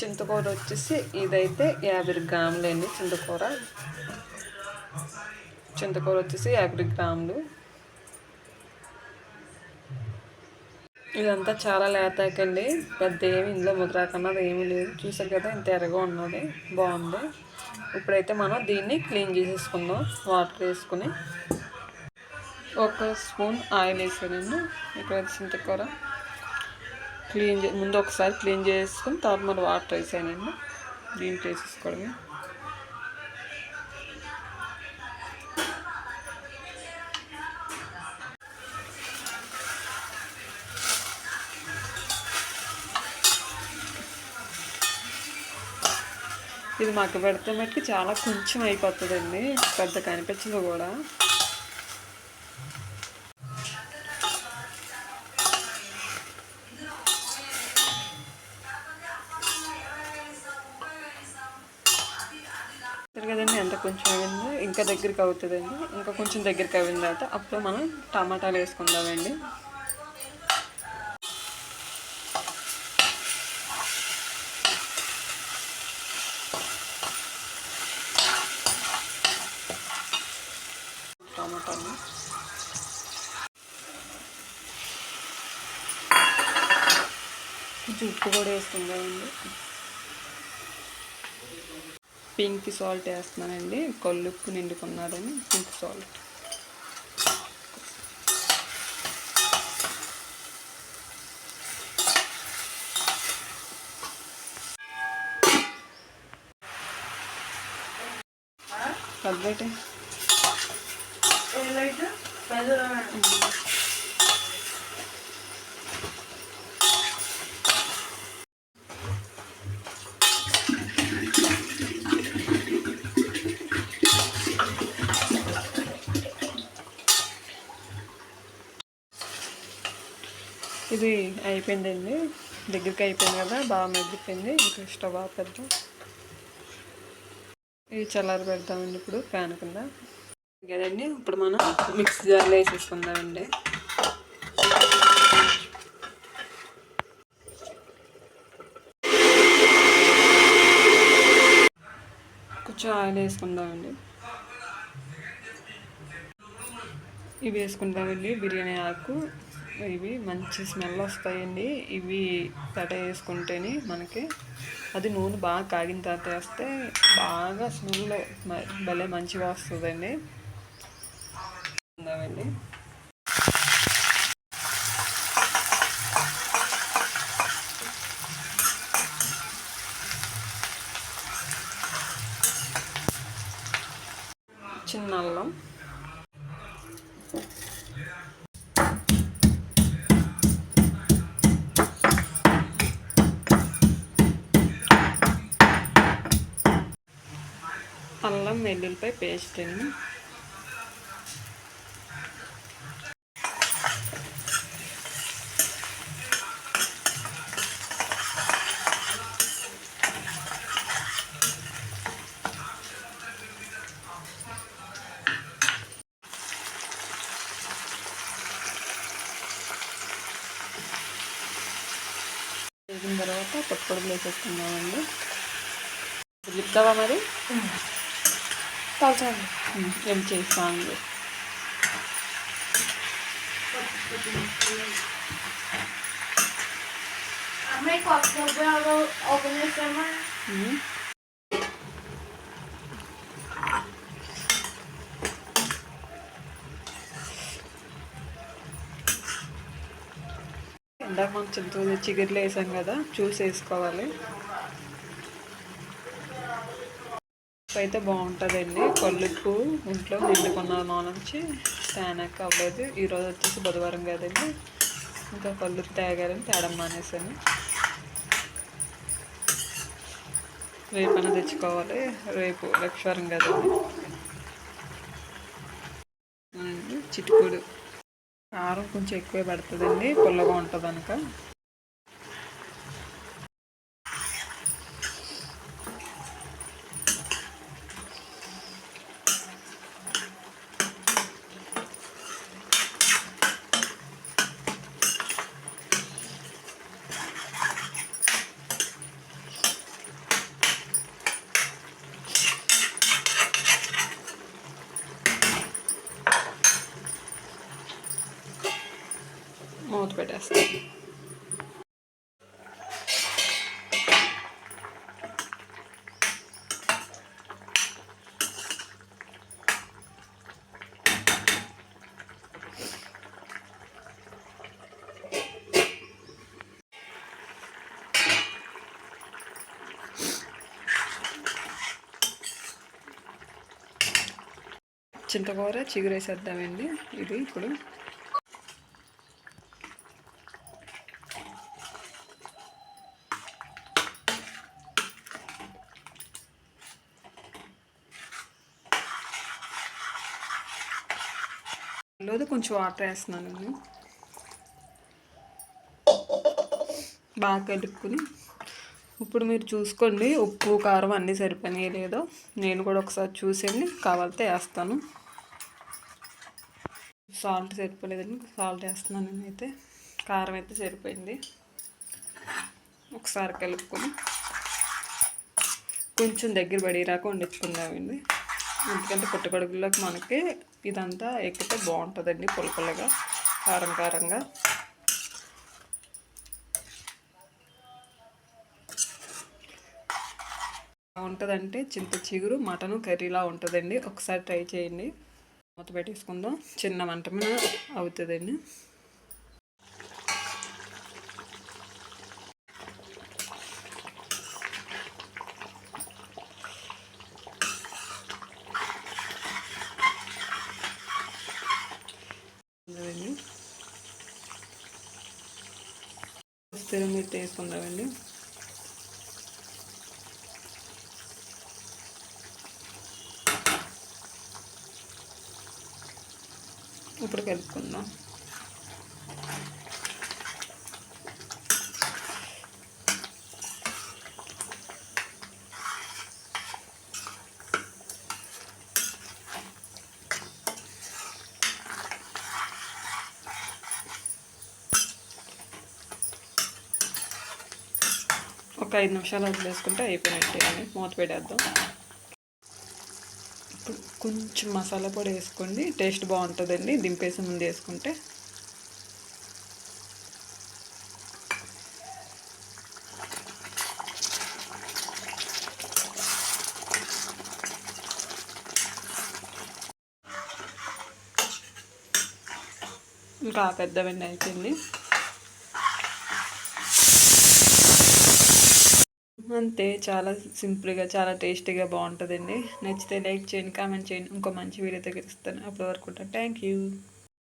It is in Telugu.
చింతకూర వచ్చేసి ఇదైతే 50 గ్రాములండి. చింతకూర వచ్చేసి 50 గ్రాములు. ఇదంతా చాలా లేతాకండి, పెద్ద ఏమి ఇందులో ముద్రాకన్నది ఏమీ లేదు. చూసారు కదా ఇంత ఎర్రగా ఉన్నది, బాగుంది. ఇప్పుడైతే మనం దీన్ని క్లీన్ చేసేసుకుందాం వాటర్ వేసుకుని. 1 స్పూన్ ఆయిల్ వేసానండి. ఇక్కడ చింతకూర ముందు ఒకసారి క్లీన్ చేసుకుని తర్వాత మరి వాటర్ వేసానండి. దీంట్లో వేసేసుకోవడమే. ఇది మగ్గ పెడితే మట్టుకు చాలా కొంచెం అయిపోతుందండి, పెద్ద కనిపించదు కూడా. కదండి ఎంత కొంచెం అయిందో, ఇంకా దగ్గరికి అవుతుందండి. ఇంకా కొంచెం దగ్గరికి అయిన తర్వాత అప్పుడు మనం టమాటాలు వేసుకుందామండి. టమాటాలు కొంచెం ఉప్పు కూడా వేసుకుందామండి. పింక్ సాల్ట్ వేస్తున్నానండి, కల్లుప్పు నిండుకున్నారని పింక్ సాల్ట్. కలబెట్టే ఇది అయిపోయిందండి, దగ్గరికి అయిపోయింది కదా, బాగా మగ్గిపోయింది. ఇంకా స్టవ్ ఆపేద్దాం. ఇది చల్లారి పెడతామండి ఇప్పుడు ప్యాన్ కింద కదండి. ఇప్పుడు మనం మిక్సీ జార్లో వేసేసుకుందామండి. కొంచెం ఆయిల్ వేసుకుందామండి. ఇవి వేసుకుంటామండి, బిర్యానీ ఆకు. ఇవి మంచి స్మెల్ వస్తాయండి. ఇవి కట వేసుకుంటేనే మనకి అది నూనె బాగా కాగిన తర్వాత వేస్తే బాగా స్మెల్ భలే మంచిగా వస్తుందండి. ఉందామండి చిన్న అల్లం, అల్లం వెల్లుల్లిపాయ పేస్ట్ అండి. వేసిన తర్వాత పొట్టుపొడులు వేసేసుకున్నామండి. చెప్తావా మరి? ఏం చేస్తాను. ఇందాక మనం చిగురులు వేసాం కదా, చూసి వేసుకోవాలి. అయితే బాగుంటుందండి. కల్లుప్పు ఇంట్లో నిండుకున్న నుంచి తేనాక అవ్వలేదు. ఈరోజు వచ్చేసి బుధవారం కదండి, ఇంకా కల్లుప్పు తేగాలని తేడం మానేసాను. రేపైనా తెచ్చుకోవాలి, రేపు లక్షవారం కదండి. చిటుకుడు కారం కొంచెం ఎక్కువే పడుతుందండి, పుల్లగా ఉంటుంది కనుక. చింతకూర చిగురు వేసేద్దామండి. ఇది ఇప్పుడు కొంచెం వాటర్ వేస్తున్నాను. బాగా కలుపుకుని ఇప్పుడు మీరు చూసుకోండి ఉప్పు కారం అన్నీ సరిపోయినాయో లేదో. నేను కూడా ఒకసారి చూసేయండి, కావాలితే వేస్తాను. సాల్ట్ సరిపోలేదండి, సాల్ట్ వేస్తున్నాను. నేనైతే కారం అయితే సరిపోయింది. ఒకసారి కలుపుకొని కొంచెం దగ్గర పడేరాక వండించుకుందామండి. ఎందుకంటే పుట్టగొడుగులోకి మనకి ఇదంతా ఎక్కితే బాగుంటుందండి, పుల్లపుల్లగా కారం కారంగా. ఉంటుందంటే చింత చిగురు మటన్ కర్రీలా ఉంటుందండి. ఒకసారి ట్రై చేయండి. మూత పెట్టేసుకుందాం, చిన్న మంట మీద అవుతుందండి. మీరు తీసుకుందామండి. ఇప్పుడు కలుపుకుందాం. ఒక 5 నిమిషాలు వదిలేసుకుంటే అయిపోయినట్టే అని మూత పెట్టేద్దాం. ఇప్పుడు కొంచెం మసాలా పొడి వేసుకోండి, టేస్ట్ బాగుంటుందండి. దింపేసి ముందు వేసుకుంటే. ఇంకా పెద్దవన్నీ అయిపోయింది. అంతే, చాలా సింపుల్గా చాలా టేస్టీగా బాగుంటుందండి. నచ్చితే లైక్ చేయండి, కామెంట్ చేయండి. ఇంకో మంచి వీడియోతో కలుస్తాను. అప్పటి వరకు థ్యాంక్ యూ.